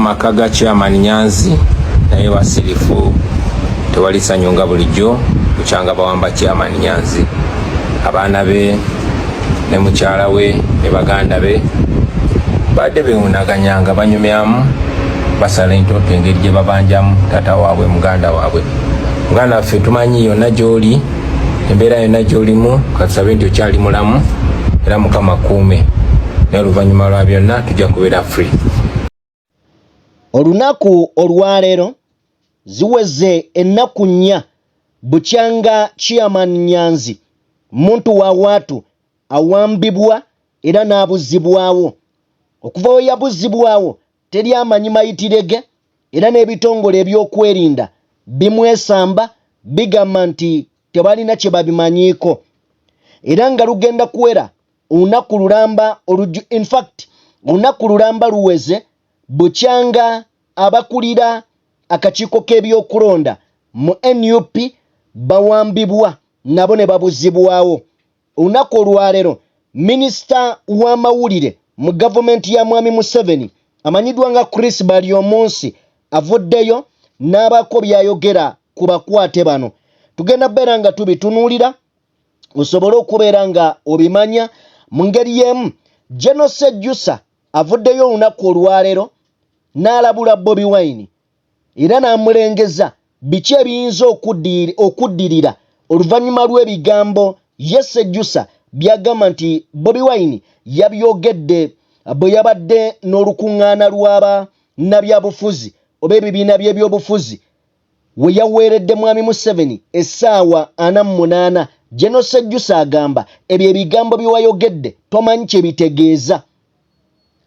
maka ga chairman Nyanzi naye wasirifu tewali sanyunga bulijjo kuchanga bawamba chairman Nyanzi abaana be ne mukyala we ne baganda be badde bewunaganyanga banyumyamu basala entoto engeri gye babanjamu tata waabwe muganda waabwe. Muganda waffe tumanyi yonna gy'oli embeera yonna gy'olimu katusabe nti okyali mulamu era Mukama kuume naye oluvannyuma lwa byonna tujja kubeera free. Olunaku olwaleero ziweze ennaku 4 bukyanga chairman Nyanzi muntu wa watu awambibwa era n'abuzibwawo. Okuva we yabuzibwawo teri amanyi mayitirege era n'ebitongole ebyokwerinda bimwesamba bigamba nti tebalina kye babimanyiiko era nga lugenda kuwera olunaku lulamba in fact olunaku lulamba luweze bukyanga abakulira akakiiko k'ebyokulonda mu NUP bawambibwa nabo ne babuzibwawo. Olunaku olwaleero minisita w'amawulire mu gavumenti ya Mwami Museveni amanyidwa nga Chris Baryomunsi avuddeyo n'abako byayogera ku bakwate bano. Tugenda beera nga tubitunuulira osobole okubeera nga obimanya mu ngeri y'emu. General Sejjusa avuddeyo olunaku olwaleero n'alabula Bobi Wine era n'amulengeza biki ebiyinza okuddirira oluvannyuma lw'ebigambo ye Sejjusa byagamba nti Bobi Wine yabyogedde bwe yabadde n'olukuŋŋaana lw'aba nabyabufuzi oba ebibiina by'ebyobufuzi we yaweeredde Mwami Museveni essaawa 48. General Sejjusa agamba ebyo ebigambo bye wayogedde tomanyi kye bitegeeza,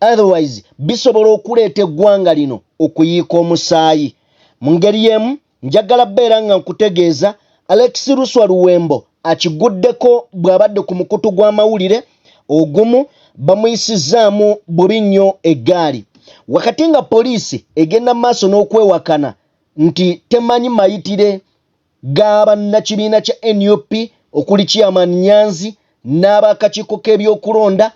otherwise bisobola okuleeta eggwanga lino okuyiika omusaayi. Mu ngeri y'emu njagala beera nga nkutegeeza Alex Luswa Luwembo akiguddeko bw'abadde ku mukutu gw'amawulire ogumu bamuyisizaamu bubi nnyo eggaali wakati nga poliisi egenda maaso n'okwewakana nti temanyi mayitire g'abannakibiina kya NUP okuli chairman Nyanzi n'abakakiiko k'ebyokulonda.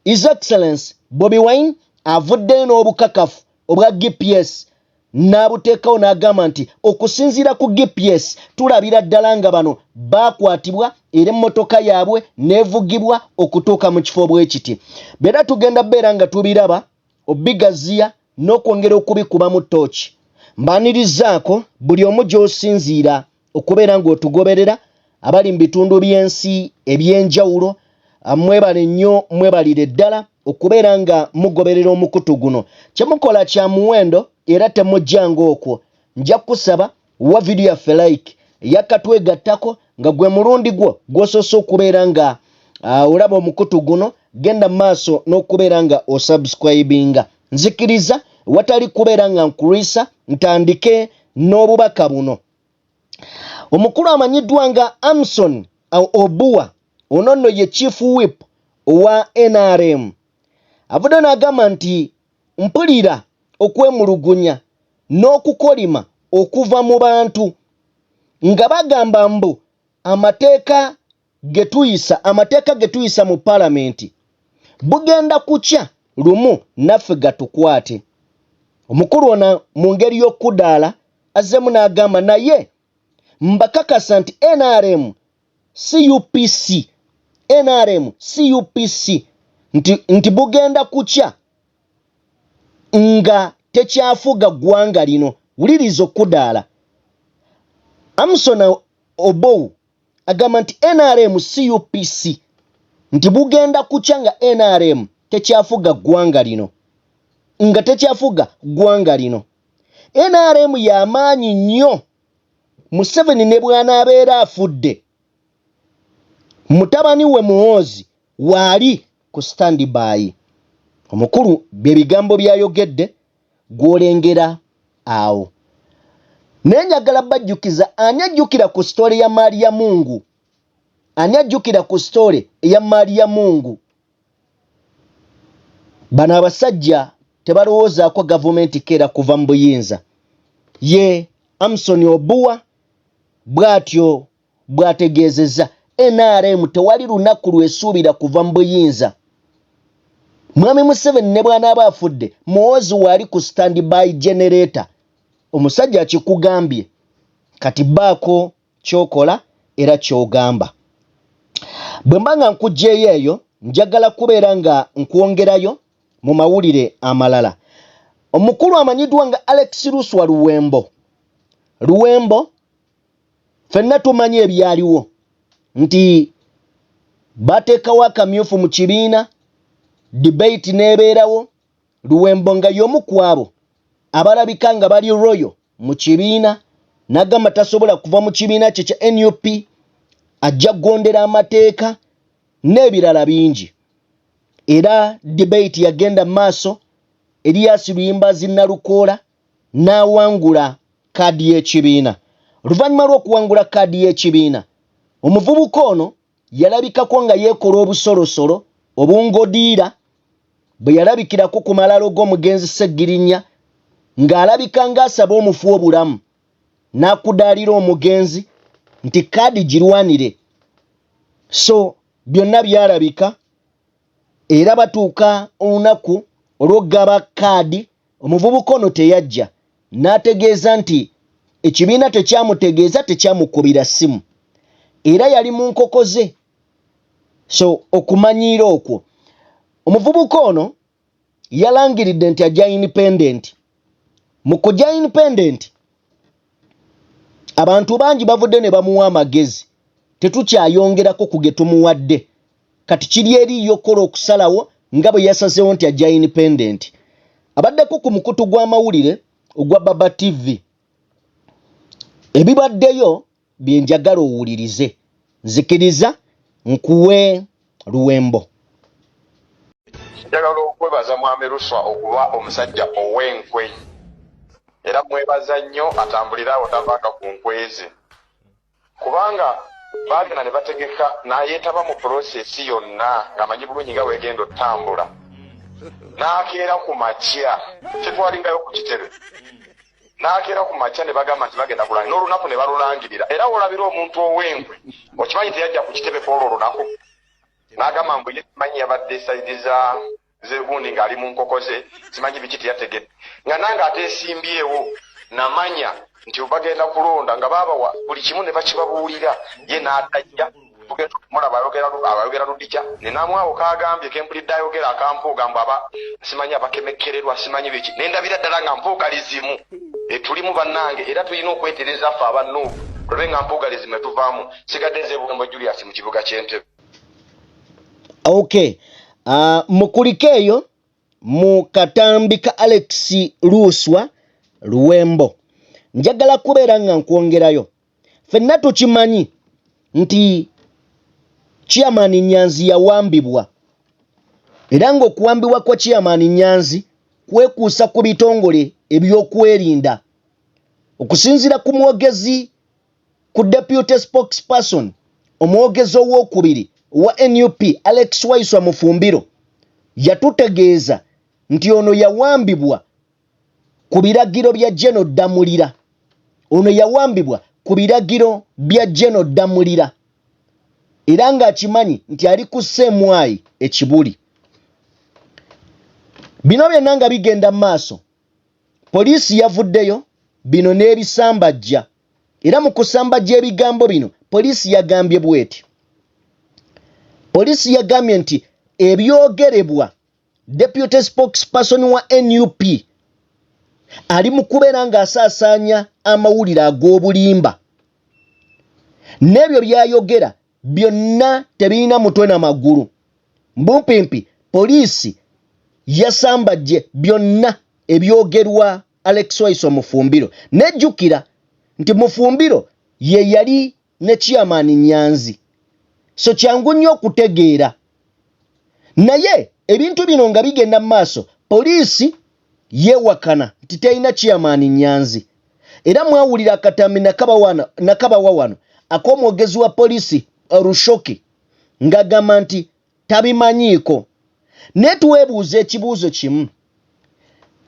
His Excellency Bobi Wine avuddeyo n'obukakafu obwa GPS n'abuteekawo n'agamba nti okusinziira ku GPS tulabira ddala nga bano baakwatibwa era emmotoka yaabwe neevugibwa okutuuka mu kifo bwe kiti. Beera tugenda beera nga tubiraba obigaziya n'okwongera okubikuba mu tooki. Mbaanirizaako buli omu gy'osinziira okubeera ng'otugoberera abali mu bitundu by'ensi eby'enjawulo. Mwebale nnyo mwebalire ddala okubeera nga mugoberera omukutu guno. Kyemukola kya muwendo era temujjanga okwo. Nja kusaba wa video yaffe like yakatwegattako nga gwe mulundi gwo gw'osoose okubeera nga olaba omukutu guno genda maaso n'okubeera nga osubscribinga. Nzikiriza watali kubeera nga nkulwisa ntandike n'obubaka buno. Omukulu amanyiddwa nga Amson Obua ono nno ye chief whip owa NRM avudde n'agamba nti mpulira okwemulugunya n'okukolima okuva mu bantu nga bagamba mbu amateeka getuyisa mu palamenti bugenda kukya lumu naffe gatukwate. Omukulu ono mu ngeri y'okkudaala azzemu n'agamba naye mbakakasa nti NRM CUPC nti bugenda kukya nga tekyafuga ggwanga lino. Wuliriza okkudaala. Amson Obou agamba nti NRM CUPC nti bugenda kukya nga NRM tekyafuga ggwanga lino nga tekyafuga ggwanga lino. NRM y'amaanyi nnyo. Museveni ne bw'anaabeera afudde mutabani we Muhoozi waali ku standby. Omukulu bye bigambo byayogedde gw'olengera awo. Naye njagala bajjukiza ani ajjukira ku story ya Maria Mungu. Ani ajjukira ku story ya Maria Mungu. Bano abasajja tebalowoozaako gavumenti keera kuva mu buyinza. Ye Amson Obua bw'atyo bw'ategeezezza NRM tewali lunaku lwesuubira kuva mu buyinza. Mwami Museveni ne bwana abafudde muwozi wali ku standby generator omusajja akikugambye kati baako kyokola era kyogamba. Bwe mbanga nkujjeeyo eyo njagala kubeera nga nkwongerayo mu mawulire amalala. Omukulu amanyiddwa nga Alex Luswa Luwembo ffenna tumanyi ebyaliwo nti bateekawo akamyufu mu kibiina, debate n'ebeerawo, Luwembo nga y'omu ku abo abalabika nga bali royo mu kibiina n'agamba tasobola kuva mu kibiina kye kya NUP, ajja kugondera amateeka n'ebirala bingi. Era debate yagenda maaso, Erias Luyimbazi Nalukoola n'awangula kaadi y'ekibiina. Oluvannyuma lw'okuwangula kaadi y'ekibiina, omuvubuka ono yalabikako nga yeekola obusolosolo obungodiira bwe yalabikirako ku malalo g'omugenzi Ssegirinnya ng'alabika ng'asaba omufu obulamu n'akudaalira omugenzi nti kaadi girwanire. So byonna byalabika era batuuka olunaku olw'oggaba kaadi, omuvubuka ono teyajja n'ategeeza nti ekibiina tekyamutegeeza, tekyamukubira ssimu era yali mu nkoko ze. So okumanyiira okwo omuvubuka ono yalangiridde nti ajja independent. Mu kujja independent abantu bangi bavudde ne bamuwa amagezi, tetukyayongerako ku ge tumuwadde, kati kiri eri yokola okusalawo nga bwe yasazeewo nti ajja independent. Abaddeko ku mukutu gw'amawulire ogwa Baba TV, ebibaddeyo bye njagala owulirize, nzikiriza nkuwe Luwembo. Njagala okwebaza Mwami Luswa okuba omusajja ow'enkwe era mwebaza nnyo atambulira awo tavaanga ku nkwezi, kubanga baagenda ne bategeka n'ayeetaba mu prosesi yonna ng'amanyi bulungi nga weegenda otambula, n'akeera ku makya kyetwalingayo ku kitebe, n'akeera ku makya ne bagamba nti bagenda kulangira n'olunaku ne balulangirira. Era olabira omuntu ow'enkwe okimanyi teyajja ku kitebe kwolwo olunaku, n'agamba mbu ye simanyi yabadde saidi zegundi ng'ali mu nkoko ze, simanyi biki teyategedde, nga nange ateesimbyewo namanya nti bagenda kulonda nga baabawa buli kimu ne bakibabuulira, ye n'atajja tugenda okumulaba ayogera ludija nenamwawo kagambye kempulidde ayogera akampuuga mbu aba simanyi abakemekkererwa simanyi biki, nendabira ddala nga mpuugalizimu tulimu bannange era tulina okwetereza ffe abannuufu tulabe nga mpuugalizimu etuvaamu. Sigadde nze Bugembo Julius mu kibuga ky'Entebbe. Okay. Mukulike eyo mu katambi ka Alex Luswa Luwembo. Njagala kubeera nga nkwongerayo. Ffenna tukimanyi nti Chairman Nyanzi yawambibwa. Era ng'okuwambibwa kwa Chairman Nyanzi kwekuusa ku bitongole ebyokwerinda. Okusinziira ku mwogezi ku Deputy Spokesperson, omwogezi ow'okubiri wa NUP Alex Waiswa Mufumbiro yatutegeeza nti ono yawambibwa ku biragiro bya General Damulira. Ono yawambibwa ku biragiro bya General Damulira. Era ng'akimanyi nti ali ku Ssemwayi ekibuli. Bino byonna nga bigenda maaso, poliisi yavuddeyo bino n'ebisambajja. Era mu kusambajja ebigambo bino poliisi yagambye bweti. Poliisi yagambye nti ebyogerebwa Deputy Spokesperson wa NUP ali mu kubeera ng'asaasaanya amawulire ag'obulimba. N'ebyo byayogera byonna tebirina mutwe na magulu. Mbumpimpi poliisi yasambajje byonna ebyogerwa Alex Waiswa Mufumbiro. Nejjukira nti Mufumbiro ye yali ne Chairman Nyanzi. So kyangu nnyo okutegeera. Naye ebintu bino nga bigenda maaso, poliisi yeewakana nti terina Chairman Nyanzi. Era mwawulira akatambi nakabawa wano ak'omwogezi wa poliisi Rushoki ng'agamba nti tabimanyiiko. Naye tuweebuuza ekibuuzo kimu.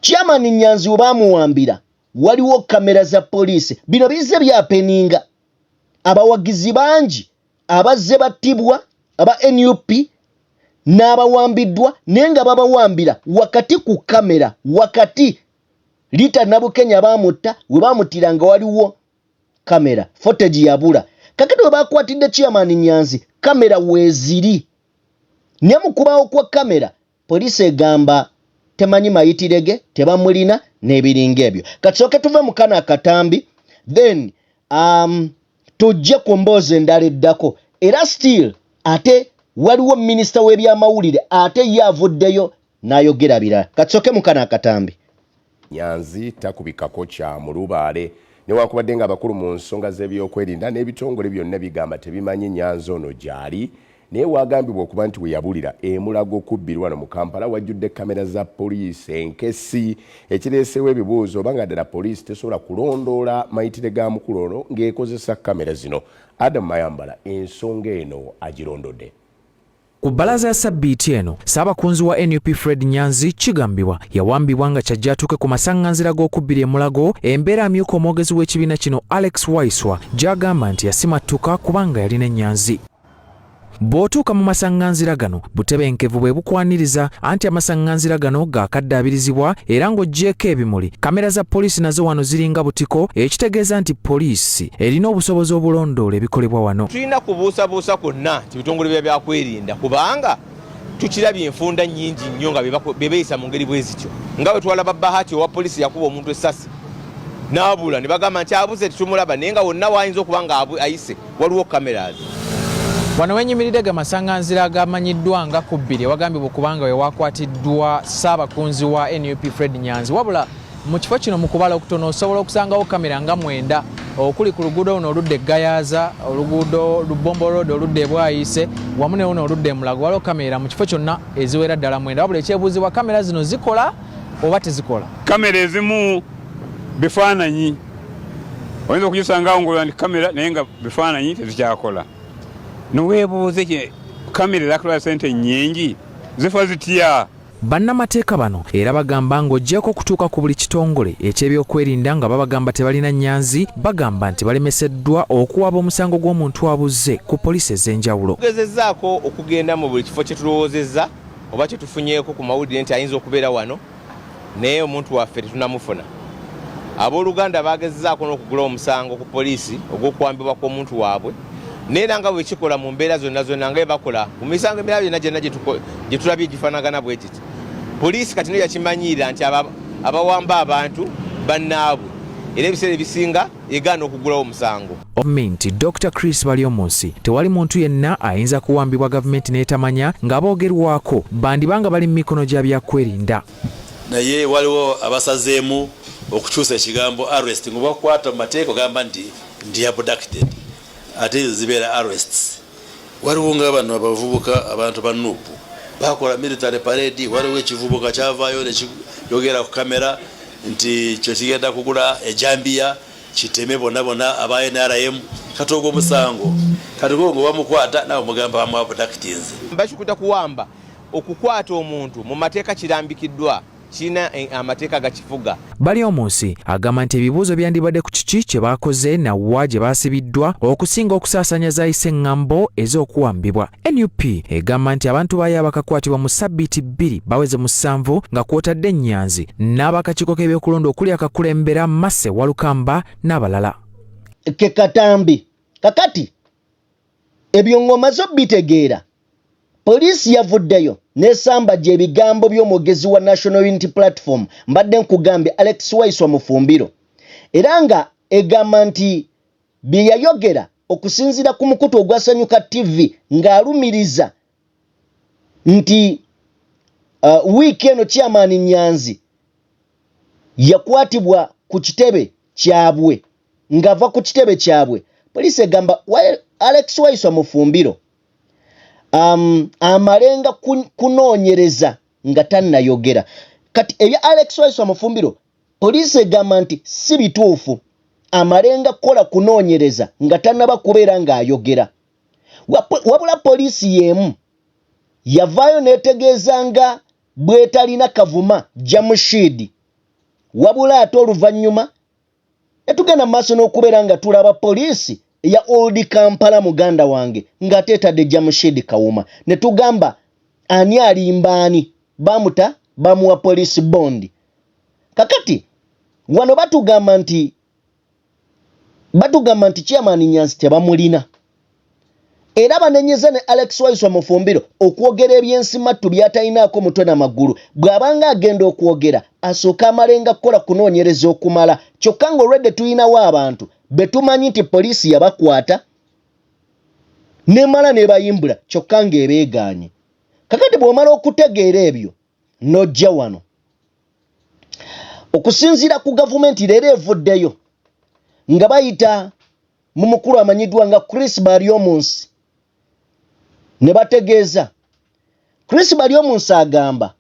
Chairman Nyanzi we baamuwambira waliwo kamera za poliisi. Bino bizze byapeninga. Abawagizi bangi abazze battibwa aba NUP n'abawambiddwa naye nga babawambira wakati ku kamera wakati Lita Nabukenya bamutta we bamuttira nga waliwo kamera footage yabula kakati we bakwatidde Chairman Nyanzi kamera weeziri ne mukubaawo kwa kamera poliisi egamba temanyi mayitirege tebamulina n'ebiringa ebyo katusooke tuve mu kana akatambi then tujje ku mboozi endala eddako era still ate waliwo minisita w'ebyamawulire ate ye avuddeyo n'ayogera birala katusooke mu kana akatambi Nyanzi takubikako kya mulubaale newankubadde nga abakulu mu nsonga z'ebyokwerinda n'ebitongole byonna bigamba tebimanyi Nyanzi ono gyali naye wagambibwa okuba nti we yabulira emulago okubbirwa wano mu Kampala wajjudde kamera za poliisi enkesi ekireesewo ebibuuzo oba nga ddala poliisi tesobola kulondoola mayitire ga mukulu ono ng'ekozesa kamera zino. Adam Mayambala ensonga eno agirondodde. Ku bbalaza ya Sabbiiti eno Ssaabakunzi wa NUP Fred Nyanzi kigambibwa yawambibwa nga kyajja atuuke ku masaŋŋanzira g'okubbira emulago embeera amyuka omwogezi w'ekibiina kino Alex Waiswa gy'agamba nti yasimattuka kubanga yalina Nyanzi. Bw'otuuka mu masaŋŋanzira gano butebenkevu bwe bukwaniriza anti amasaŋŋanzira gano gaakaddaabirizibwa era ng'oggyeko ebimuli kamera za poliisi nazo wano ziringa butiko ekitegeeza nti poliisi erina obusobozi obulondoola ebikolebwa wano. Tulina kubuusabuusa kwonna nti bitongole byakwerinda kubanga tukirabye enfunda nnyingi nnyo nga bye beeyisa mu ngeri bwe zityo nga bwe twalaba Bahati owa poliisi yakuba omuntu essasi n'abula ne bagamba nti abuze tetumulaba naye nga wonna wayinza okuba nga ayise waliwo kameras. Wano wenyimiridde ga masaŋŋanzira agamanyiddwa nga kubbiri wagambibwa okubanga we wakwatiddwa Ssaabakunzi wa NUP Fred Nyanzi wabula mu kifo kino mu kubala okutono osobola okusangawo kamera nga 9 okuli ku luguudo luno oludda Gayaza oluguudo Lubombo Road oludda Bwayise wamu ne luno oludda Mulago waliwo kamera mu kifo kyonna eziwera ddala 9 wabula ekyebuuzibwa kamera zino zikola oba tezikola. Kamera ezimu bifaananyi oyinza okugisangawo ng'olaba nti kamera naye nga bifaananyi tezikyakola. Nuweebuuze kye kamera zakola ssente nnyingi zifa zitya. Bannamateeka bano era bagamba ng'oggyeko okutuuka ku buli kitongole eky'ebyokwerinda nga babagamba tebalina Nyanzi bagamba nti balemeseddwa okuwaba omusango gw'omuntu abuze ku poliisi ez'enjawulo. Tugezezzaako okugenda mu buli kifo kye tulowoozezza oba kye tufunyeeko ku mawulire nti ayinza okubeera wano naye omuntu waffe tetunamufuna. Abooluganda bagezezzaako n'okugula omusango ku poliisi ogw'okuwambibwa kw'omuntu waabwe neera nga bwe kikola mu mbeera zonna nga bwe bakola mu misango emirala byonna gyonna gye tulabye gifaanagana bwe kiti. Poliisi kati nayo yakimanyiira nti abawamba abantu bannaabwe era ebiseera ebisinga egaana okugulawo omusango. Ominti Dr. Chris Balyomunsi tewali muntu yenna ayinza kuwambibwa gavumenti n'etamanya ng'aboogerwako bandibanga bali mu mikono gya byakwerinda. Naye waliwo abasazeemu okukyusa ekigambo arrest ng'obakwata mu mateeka ogamba nti ndi abducted ate zibeera arrests. Waliwo nga bano abavubuka abantu ba NUP bakola military parade waliwo ekivubuka kyavaayo nekiyogera ku kamera nti kyo kigenda kugula ejambiya kiteme bonna aba NRM katogo omusango kati ngo bamukwata nawe mugamba bamu abductings. Bakikuta kuwamba okukwata omuntu mu mateeka kirambikiddwa China amateeka gakifuga. Balyomunsi agamba nti ebibuuzo byandibadde ku kiki kye baakoze na wa gye baasibiddwa okusinga okusaasanya zaayise eŋŋambo ez'okuwambibwa. NUP egamba nti abantu baayo abakakwatibwa mu Sabbiiti 2 baweze mu 7 nga kwotadde Nyanzi n'abakakiiko k'ebyokulonda okuli akakulembera Masse Walukamba n'abalala. Ke katambi kakati ebyo ng'omaze obitegeera poliisi yavuddeyo n'esamba gye ebigambo by'omwogezi wa National Unity Platform mbadde nkugambye Alex Waiswa Mufumbiro era nga egamba nti bye yayogera okusinziira ku mukutu ogwasanyuka TV ng'alumiriza nti wiiki eno Chairman Nyanzi yakwatibwa ku kitebe kyabwe ng'ava ku kitebe kyabwe. Poliisi egamba Alex Waiswa Mufumbiro amalenga kunoonyereza nga tannayogera. Kati ebya Alex Waiswa Mufumbiro poliisi egamba nti si bituufu amalenga kola kunoonyereza nga tannaba kubeera ng'ayogera. Wabula poliisi y'emu yavaayo n'etegeeza nga bwetalina Kavuma Jamshid wabula ate oluvannyuma netugenda mu maaso n'okubeera nga tulaba poliisi ya Old Kampala muganda wange ng'ateetadde Jamshid Kawuma ne tugamba ani alimbaani bamuta bamuwa police bond. Kakati wano batugamba nti chairman Nyanzi tebamulina. Era banenyeza ne Alex Waiswa Mufumbiro okwogera ebyensimatu byatayinaako mutwe na magulu. Bw'abanga agenda okwogera asooka amalenga kukola kunoonyereza okumala. Kyokka ng'olwedde tuyinawo abantu betumanyi nti poliisi yabakwata nemala nebayimbula kyokka ng'ebeegaanye. Kakati bw'omala okutegeera ebyo n'ojja wano okusinziira ku gavumenti leero evuddeyo nga bayita mu mukulu amanyiddwa nga Chris Baryomunsi ne bategeeza. Chris Baryomunsi agamba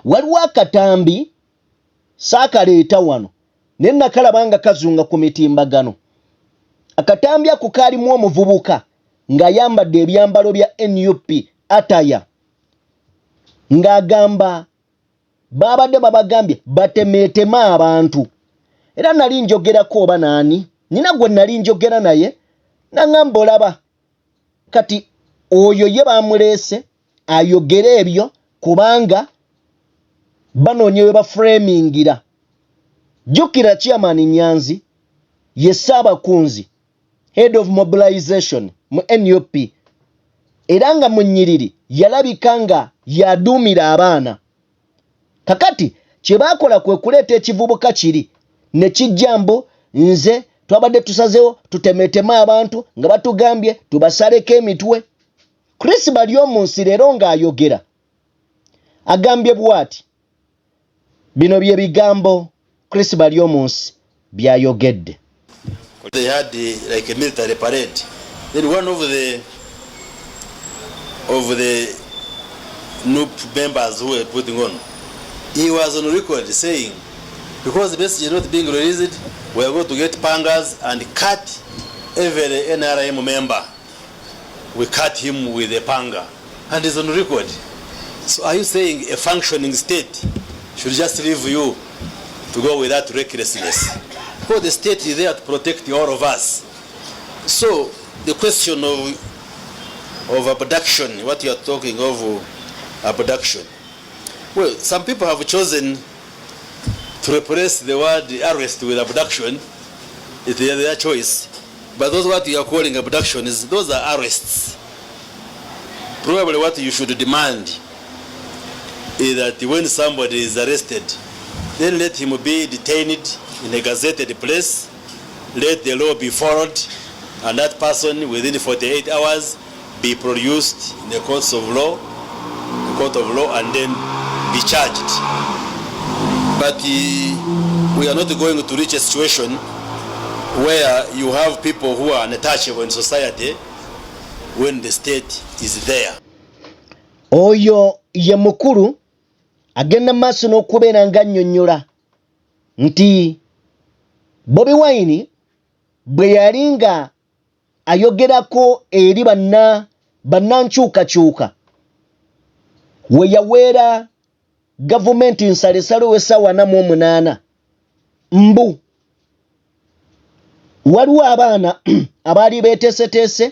waliwo akatambi saakaleeta wano ne nakalabanga kazunga ku mitimbagano. Akatambi ako kaalimu omuvubuka ng'ayambadde ebyambalo bya NUP ataya ng'agamba babadde babagambye batemeetema abantu. Era nali njogerako oba naani nina gwe nali njogera naye nangamba olaba kati oyo ye bamuleese ayogere ebyo kubanga banoonye we baframingira. Jjukira chairman Nyanzi ye Ssaabakunzi head of mobilization mu NUP era nga mu nnyiriri yalabika nga yaduumira abaana. Kakati kye baakola kwe kuleeta ekivubuka kiri ne kijjambo nze twabadde tusazeewo tutemeetema abantu nga batugambye tubasaleko emitwe. Chris Baryomunsi leero ng'ayogera agambye bw'ati. Bino bye bigambo Chris Baryomunsi byayogedde. They had like a military parade. Then one of the NUP members who were putting on, he was on record saying, because the message is not being released, we are going to get pangas and cut every NRM member. We cut him with a panga. And it's on record. So are you saying a functioning state should just leave you to go with that recklessness? Because the state is there to protect all of us. So the question of abduction, what you are talking of abduction, well, some people have chosen to replace the word arrest with abduction. It's their choice. But those what you are calling abduction those are arrests. Probably what you should demand is that when somebody is arrested, then let him be detained in a gazetted place, let the law be followed, and that person within 48 hours be produced in the court of law, and then be charged. But we are not going to reach a situation where you have people who are untouchable in society when the state is there. Oyo ye mukulu agenda maaso n'okubeera nga annyonnyola nti Bobi Wine bwe yali nga ayogerako eri bannankyukakyuka we yaweera gavumenti nsalesale w'essaawa 48 mbu waliwo abaana abaali beeteeseteese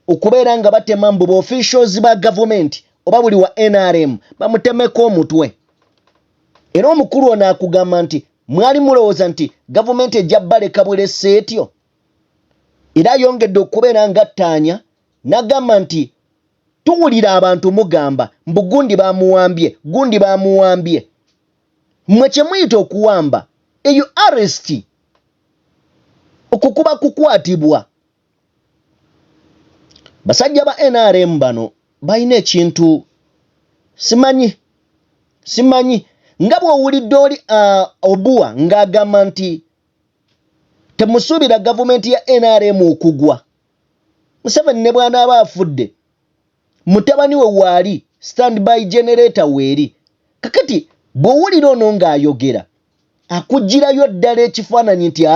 okubeera nga batema mbu ba officials ba gavumenti oba buli wa NRM bamutemeko omutwe. Era omukulu ono akugamba nti mwali mulowooza nti gavumenti ejja baleka bulese etyo. Era ayongedde okubeera nga attaanya n'agamba nti tuwulira abantu mugamba mbu gundi bamuwambye. Mmwe kye muyita okuwamba eyo arrest okukuba kukwatibwa. Basajja ba NRM bano balina ekintu simanyi nga bw'owulidde oli Obua ng'agamba nti temusuubira gavumenti ya NRM okugwa. Museveni ne bw'anaaba afudde mutabani we waali standby generator weeri. Kakati bw'owulira ono ng'ayogera akugirayo ddala ekifaananyi nti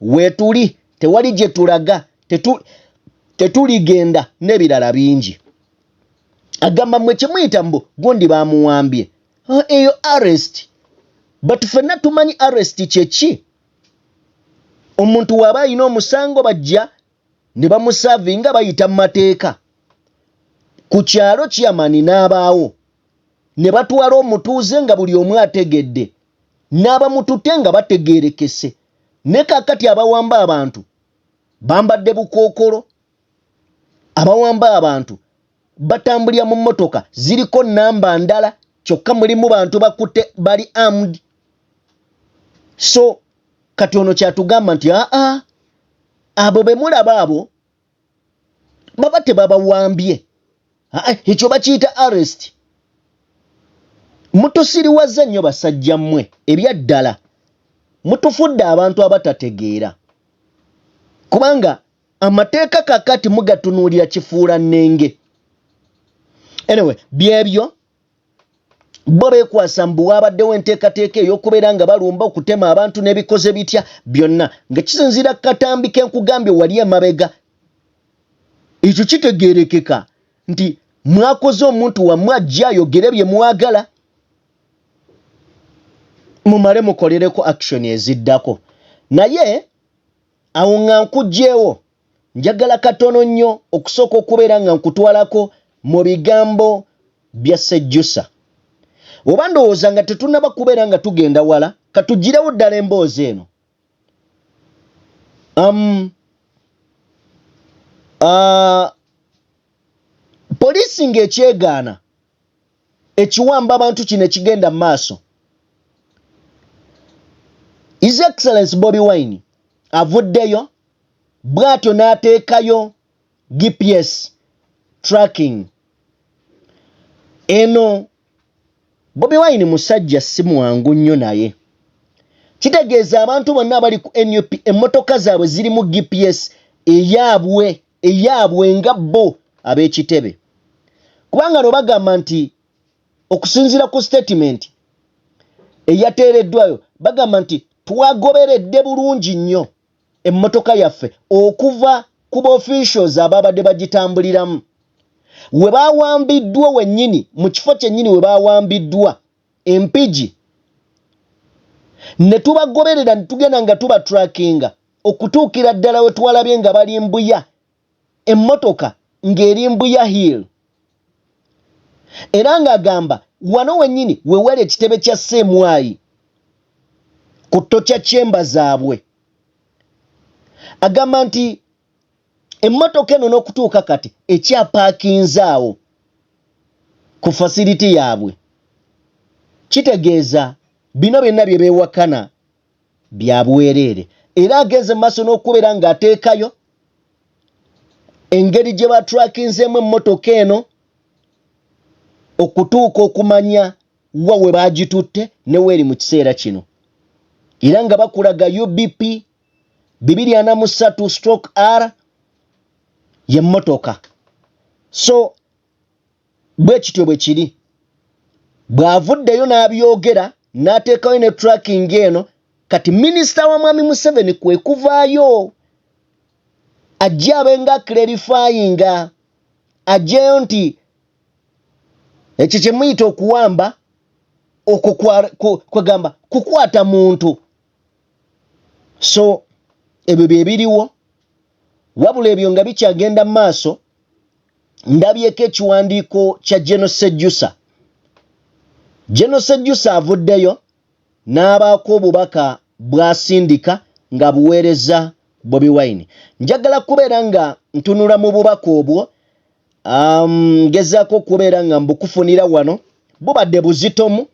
weetuli tewali gye tulaga tetuligenda n'ebirala bingi. Agamba mmwe kye muyita mbu gundi bamuwambye. Eyo arrest. But ffenna tumanyi arrest kyeki. Omuntu waba alina omusango bajja ne bamusavinga bayita mu mateeka. ku kyalo chairman n'abaawo ne batwala omutuuze nga buli omu ategedde n'abamututte nga bategeerekese ne kakati abawamba abantu bambadde bukookolo abawamba abantu batambulira mu mmotoka ziriko namba ndala kyokka mulimu bantu bakutte bali armed. So kati ono kyatugamba nti abo be mulaba abo baba tebabawambye ekyo bakiyita arrest. Mutusiriwaza nnyo basajja mmwe ebyaddala mutufudde abantu abatategeera kubanga amateeka kakati mugatunuulira kifuula nnenge. Anyway, byebyo bo beekwasa mbu waabaddewo enteekateeka ey'okubeera nga balumba okutema abantu n'ebikoze bitya byonna nga kisinziira katambi kenkugambye wali emabega. Ekyo kitegeerekeka nti mwakoze omuntu wammwe ajja ayogere bye mwagala mumale mukolereko action eziddako. Naye awo nga nkugjeewo njagala katono nnyo okusooka okubeera nga nkutwalako mu bigambo bya Sejjusa. Oba ndowooza nga tetunnaba kubeera nga tugenda wala katugirewo ddala emboozi eno. Poliisi ng'ekyegaana ekiwamba abantu kino ekigenda mu maaso. His Excellency Bobi Wine avuddeyo bw'atyo n'ateekayo GPS tracking. Eno Bobi Wine musajja si mwangu nnyo naye. Kitegeeza abantu bonna abali ku NUP emmotoka zaabwe ziri mu GPS eyaabwe nga bo ab'ekitebe. Kubanga no bagamba nti okusinziira ku statement eyateereddwayo bagamba nti twagoberedde bulungi nnyo emmotoka yaffe okuva ku officials ababadde bagitambuliramu. We baawambiddwa wennyini mu kifo kyennyini we baawambiddwa empigi ne tubagoberera ne tugenda nga tuba trackinga okutuukira ddala we twalabye nga bali Mbuya emmotoka ng'eri Mbuya Hill. Era ng'agamba wano wennyini we wali ekitebe kya Ssemwayi ku ttokya kyemba zaabwe. Agamba nti emmotoka eno n'okutuuka kati ekyapaakinzaawo ku fasiliti yaabwe. Kitegeeza bino byonna bye beewakana bya bwereere. Era agenze mu maaso n'okubeera ng'ateekayo engeri gye batrakinzeemu emmotoka eno okutuuka okumanya wa we baagitutte ne weeri mu kiseera kino. Era nga bakulaga UBP 243/R y'emmotoka. So bwe kityo bwe kiri. Bw'avuddeyo n'abyogera n'ateekayo ne tracking eno kati minisita wa Mwami Museveni kwe kuvaayo ajja abenga clarifyinga ajjeyo nti ekyo kye muyita okuwamba kwegamba kukwata muntu. So ebyo bye biriwo wabula ebyo nga bikyagenda mu maaso ndabyeko ekiwandiiko kya General Sejjusa. General Sejjusa avuddeyo n'abaako obubaka bw'asindika nga buweereza Bobi Wine. Njagala kubeera nga ntunula mu bubaka obwo ngezaako okubeera nga mbukufunira wano bubadde buzitomu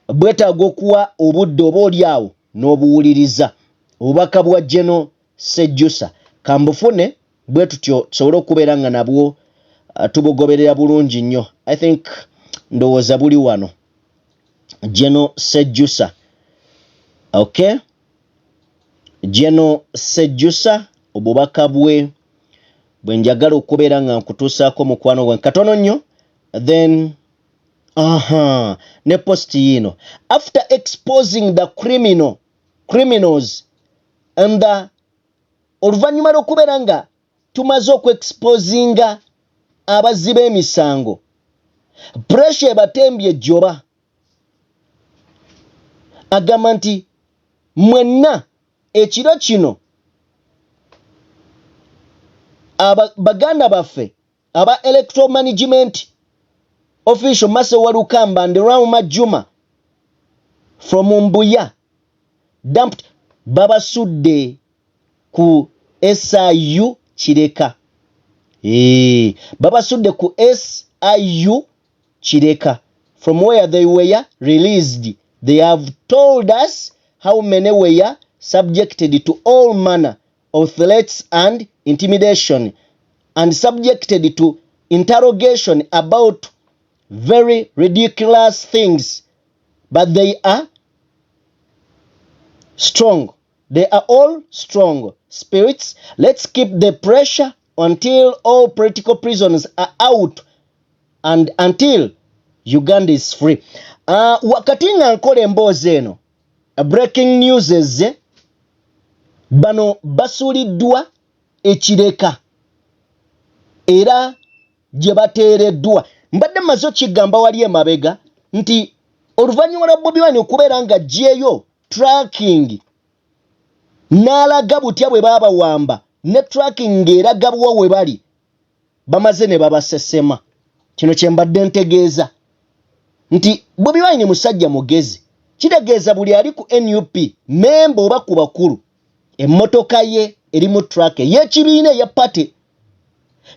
bwetaaga okuwa obudde oba oli awo n'obuwuliriza obubaka bwa General Sejjusa. Kambufune bwe tutyo tusobole okubeera nga nabwo tubugoberera bulungi nnyo. I think ndowooza buli wano General Sejjusa. Okay? General Sejjusa obubaka bwe njagala okubeera nga nkutuusaako mukwano gwe katono nnyo. Then ne post yino. After exposing the criminals and oluvannyuma lw'okubeera nga tumaze okuexposinga abazzi b'emisango, pressure ebatembye ejjoba. Agamba nti mwenna ekiro kino baganda baffe aba electoral management official Maso Walukamba and Rauma Juma from Mbuya dumped Baba Sudde ku SIU Chireka. Baba Sudde ku SIU Chireka. From where they were released, they have told us how many were subjected to all manner of threats and intimidation and subjected to interrogation about very ridiculous things. But they are strong. They are all strong spirits. Let's keep the pressure until all political prisoners are out and until Uganda is free. Wakati nga nkole emboozi eno, breaking news eze bano basuuliddwa Ekireka era gye bateereddwa. Mbadde mazo kigamba wali emabega nti oluvannyuma lwa Bobi Wine okubeera nga gyeyo tracking n'alaga butya bwe baabawamba ne tracking ng'eraga buwa we bali bamaze ne babasesema. Kino kye mbadde ntegeeza nti Bobi Wine musajja mugezi, kitegeeza buli ali ku NUP memba oba ku bakulu emmotoka ye eri mu track y'ekibiina ya party.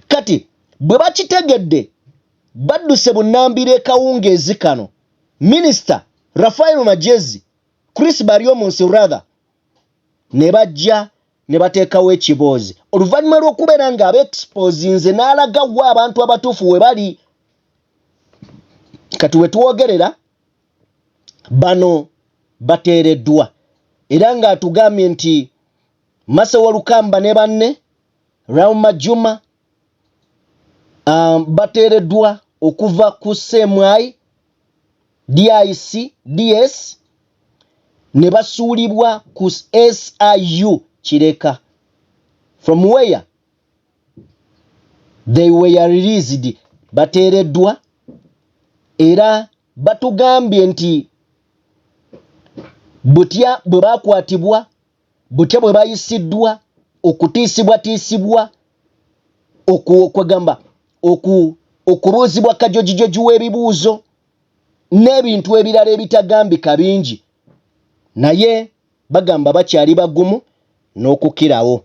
Kati bwe bakitegedde badduse bunnambire kawungeezi kano Minister Rafael Majezi, Chris Baryomunsi rather ne bajja ne bateekawo ekiboozi oluvannyuma lw'okubeera nga abeexposinze n'alaga wa abantu abatuufu we bali. Kati we tuwogerera bano bateereddwa era nga atugambye nti Maso Walukamba ne banne Rauma Juma bateereddwa okuva ku CMI DIC DS ne basuulibwa ku SIU Kireka from where they were released. Bateereddwa era batugambye nti butya bwe bakwatibwa, butya bwe bayisiddwa, okutiisibwa okwegamba okubuuzibwa kajojijoji w'ebibuuzo n'ebintu ebirala ebitagambika bingi, naye bagamba bakyali bagumu n'okukirawo.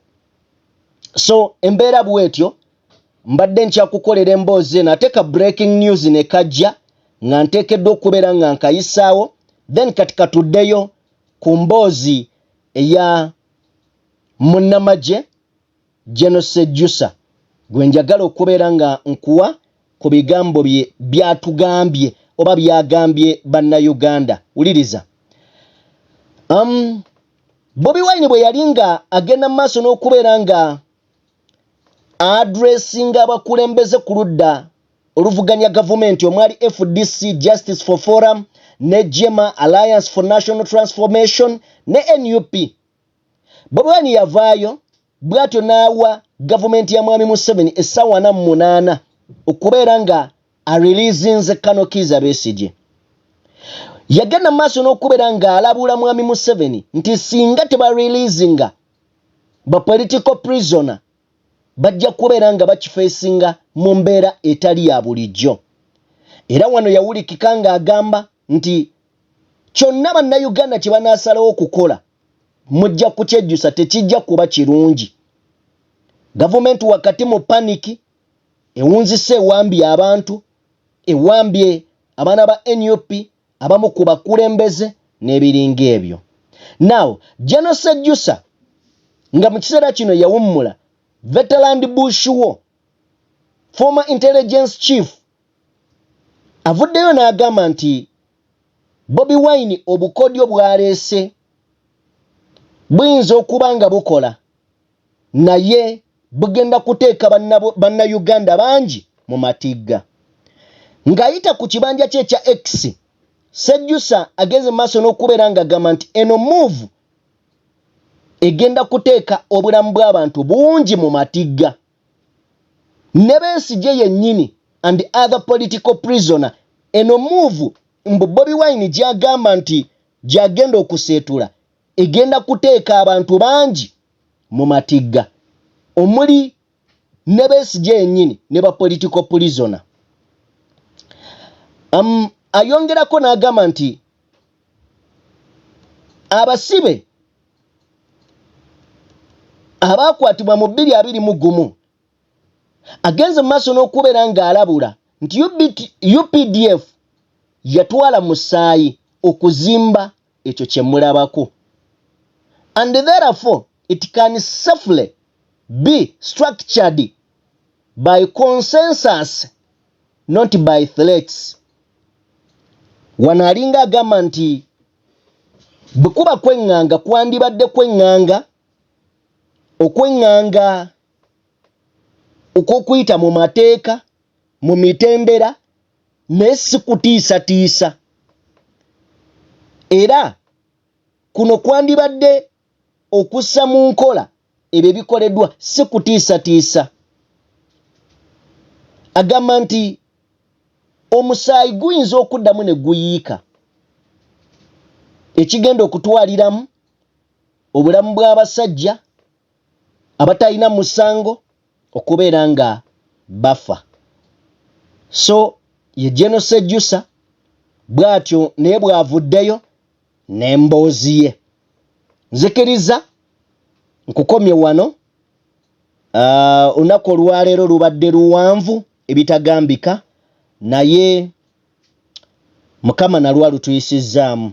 So embeera bwetyo mbadde nkyakukolera emboozi eno ate ka breaking news ne kajja nga nteekeddwa okubeera nga nkayisaawo, then kati katuddeyo ku mboozi eya munnamagye General Sejjusa gwe njagala okubeera nga nkuwa ku bigambo bye byatugambye oba byagambye bannayuganda. Wuliriza. Bobi Wine bwe yali nga agenda mu maaso n'okubeera nga addressinga abakulembeze ku ludda oluvuganya gavumenti omwali FDC Justice for Forum ne Jema Alliance for National Transformation ne NUP. Bobi Wine yavaayo bwatyo n'awa gavumenti ya Mwami Museveni essaawa 48 okubeera nga areleasinze Kano Kizza Besigye. Yagenda maaso n'okubeera nga alabula Mwami Museveni nti singa tebareleasinga ba political prisoner bajja kubeera nga bakifeesinga mu mbeera etali ya bulijjo. Era wano yawulikika nga agamba nti kyonna bannayuganda kye banaasalawo okukola mujja kukyejjusa tekijja kuba kirungi. Gavumenti wakati mu paniki ewunzise ewambye abantu, ewambye abaana ba NUP, abamu ku bakulembeze n'ebiringa ebyo. Now, General Sejjusa nga mu kiseera kino yawummula Veteran Bush War, former intelligence chief, avuddeyo n'agamba nti Bobi Wine obukodyo bwaleese buyinza okuba nga bukola naye bugenda kuteeka bannayuganda bangi mu matigga. Ng'ayita ku kibanja kye ekya X, Sejjusa agenze maaso n'okubeera nga agamba nti eno move egenda kuteeka obulamu bw'abantu bungi mu matigga. Ne Besigye yennyini and other political prisoner, eno move mbu Bobi Wine gy'agamba nti gy'agenda okuseetula egenda kuteeka abantu bangi mu matigga omuli ne Besigye yennyini ne ba political prisoner. Ayongerako n'agamba nti abasibe abakwatibwa mu 2021 agenze mu maaso n'okubeera ng'alabula nti UPDF yatwala musaayi okuzimba ekyo kye mulabako, and therefore it can safely be structured by consensus, not by threats. Wano alinga agamba nti bwe kuba kwenganga kwandibadde kwenganga okwenganga okukuyita mu mateeka mu mitendera nesikutiisatiisa, era kuno kwandibadde okussa mu nkola ebyo bikoleddwa sikutiisatiisa. Agamba nti omusaayi guyinza okuddamu ne guyiika, ekigenda okutwaliramu obulamu bw'abasajja abatalina musango okubeera nga bafa. So ye General Sejjusa bw'atyo naye bw'avuddeyo n'emboozi ye. Nzikiriza nkukomye wano. Olunaku olwaleero lubadde luwanvu ebitagambika, naye Mukama nalwo alutuyisizzaamu.